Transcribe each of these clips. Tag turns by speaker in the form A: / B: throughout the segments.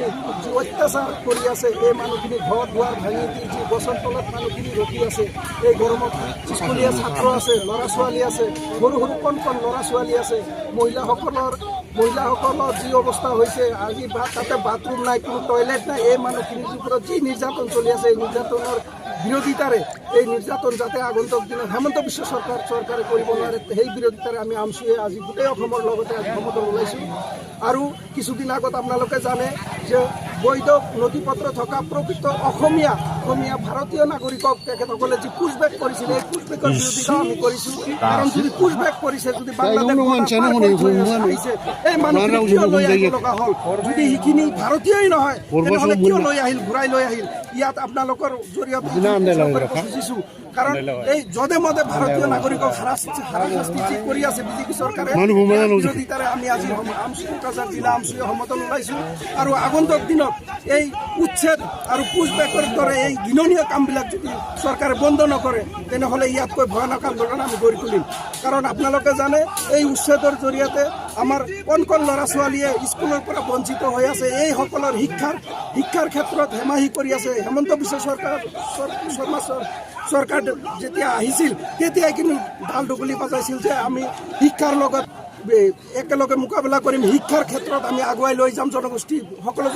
A: মানুহখিনি যি অত্যাচাৰ কৰি আছে, এই মানুহখিনি ঘৰ দুৱাৰ ভাঙি দি যি গছৰ তলত মানুহখিনি ৰখি আছে, এই গৰমত স্কুলীয়া ছাত্ৰ আছে, ল'ৰা ছোৱালী আছে, সৰু সৰু কণ কণ ল'ৰা ছোৱালী আছে, মহিলাসকলৰ যি অৱস্থা হৈছে, আজি তাতে বাথৰুম নাই, কোনো টয়লেট নাই, এই মানুহখিনিৰ ওপৰত যি নিৰ্যাতন চলি আছে, এই নিৰ্যাতনৰ বিৰোধিতাৰে এই নিৰ্যাতন যাতে আগন্তুক দিনত হেমন্ত বিশ্ব চৰকাৰে কৰিব নোৱাৰে, সেই বিৰোধিতাৰে আমি আমচুৱে আজি গোটেই অসমৰ লগতে আজি সমদল ওলাইছোঁ। আৰু কিছুদিন আগত আপোনালোকে জানে যে বৈধ নথি পত্ৰ থকা প্ৰকৃত অসমীয়া ভাৰতীয় নাগৰিকক তেখেতসকলে যি পুছবেক কৰিছিলে, এই পুছবেকৰ বিৰোধিতা আমি কৰিছোঁ। কাৰণ যদি পুছবেক কৰিছে, যদি বাংলাদেশ আহিছে, এই মানুহখিনি কিয় লৈ আহিব লগা হ'ল? যদি সেইখিনি ভাৰতীয়ই নহয়, তেনেহ'লে কিয় লৈ আহিল, ঘূৰাই লৈ আহিল? ইয়াত আপোনালোকৰ জৰিয়তে বুজিছোঁ, কাৰণ এই যধে মধে ভাৰতীয় নাগৰিকক হাৰাশাস্তি কৰি আছে বিজেপি চৰকাৰে। বিৰোধিতাৰে আমি আজি কোকৰাঝাৰ জিলা আমচুৱে সমদল ওলাইছোঁ। আৰু আগন্তুক দিনত এই উচ্ছেদ আৰু পুছবেকৰ দৰে এই ঘৃণনীয় কামবিলাক যদি চৰকাৰে বন্ধ নকৰে, তেনেহ'লে ইয়াতকৈ ভয়ানক আন্দোলন আমি গঢ়ি তুলিম। কাৰণ আপোনালোকে জানে এই উচ্ছেদৰ জৰিয়তে আমাৰ কণ কণ ল'ৰা ছোৱালীয়ে স্কুলৰ পৰা বঞ্চিত হৈ আছে, এইসকলৰ শিক্ষাৰ ক্ষেত্ৰত হেমাহি কৰি আছে। হেমন্ত বিশ্ব চৰকাৰ যেতিয়া আহিছিল, তেতিয়াই কিন্তু ঢাল ঢুকুলি বজাইছিল যে আমি শিক্ষাৰ লগত একেলগে মোকাবিলা কৰিম, শিক্ষাৰ ক্ষেত্ৰত আমি আগুৱাই লৈ যাম সকলো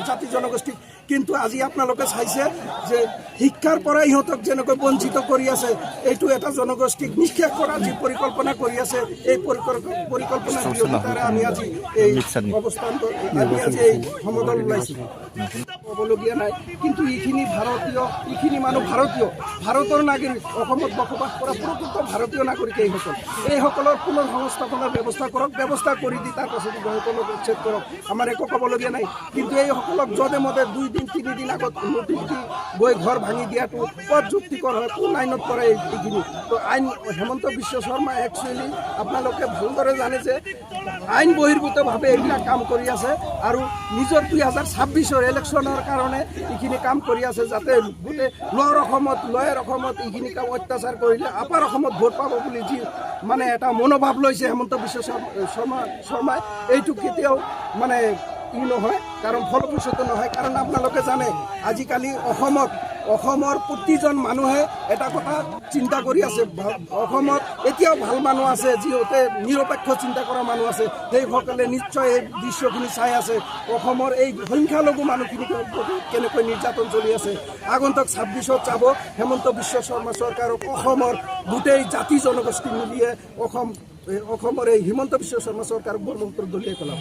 A: জাতি জনগোষ্ঠীক। কিন্তু আজি আপোনালোকে চাইছে যে শিক্ষাৰ পৰা ইহঁতক যেনেকৈ বঞ্চিত কৰি আছে, এইটো এটা জনগোষ্ঠীক নিঃশেষ কৰাৰ যি পৰিকল্পনা কৰি আছে, এই পৰিকল্পনাৰ বিৰোধিতাৰে আমি আজি এই অৱস্থানটো আমি আজি এই সমদল ওলাইছোঁ। ক'বলগীয়া নাই, কিন্তু এইখিনি মানুহ ভাৰতৰ নাগৰিক, অসমত বসবাস কৰা প্ৰকৃত ভাৰতীয় নাগৰিক এইসকলৰ পুনৰ সংস্থাপনৰ ব্যৱস্থা কৰি দি তাৰ পাছত সকলক উচ্ছেদ কৰক, আমাৰ একো ক'বলগীয়া নাই। কিন্তু এইসকলক যধে মধে 2 দিন 3 দিন আগত নোটিছ দি গৈ ঘৰ ভাঙি দিয়াটো ক'ত যুক্তিকৰ হয়, কোন আইনত পৰে এইখিনি? তো আইন হেমন্ত বিশ্ব শৰ্মা একচুৱেলি আপোনালোকে ভালদৰে জানে যে আইন বহিৰ্ভূতভাৱে এইবিলাক কাম কৰি আছে আৰু নিজৰ 2026 ইলেকশ্যনৰ কাৰণে এইখিনি কাম কৰি আছে, যাতে গোটেই লৱাৰ অসমত এইখিনি কাম অত্যাচাৰ কৰিলে আপাৰ অসমত ভোট পাব বুলি যি মানে এটা মনোভাৱ লৈছে হেমন্ত বিশ্ব শৰ্মাই, এইটো কেতিয়াও মানে নহয়, কাৰণ ফলপ্ৰসূ নহয়। কাৰণ আপোনালোকে জানে আজিকালি অসমৰ প্ৰতিজন মানুহে এটা কথা চিন্তা কৰি আছে, অসমত এতিয়াও ভাল মানুহ আছে, যিহঁতে নিৰপেক্ষ চিন্তা কৰা মানুহ আছে, সেইসকলে নিশ্চয় এই দৃশ্যখিনি চাই আছে। অসমৰ এই সংখ্যালঘু মানুহখিনিক কেনেকৈ নিৰ্যাতন চলি আছে। আগন্তুক 26ত চাব হেমন্ত বিশ্ব শৰ্মা চৰকাৰক অসমৰ গোটেই জাতি জনগোষ্ঠী মিলিয়ে অসমৰ এই হিমন্ত বিশ্ব শৰ্মা চৰকাৰক ব্ৰহ্মপুত্ৰ দলিয়াই পেলাব।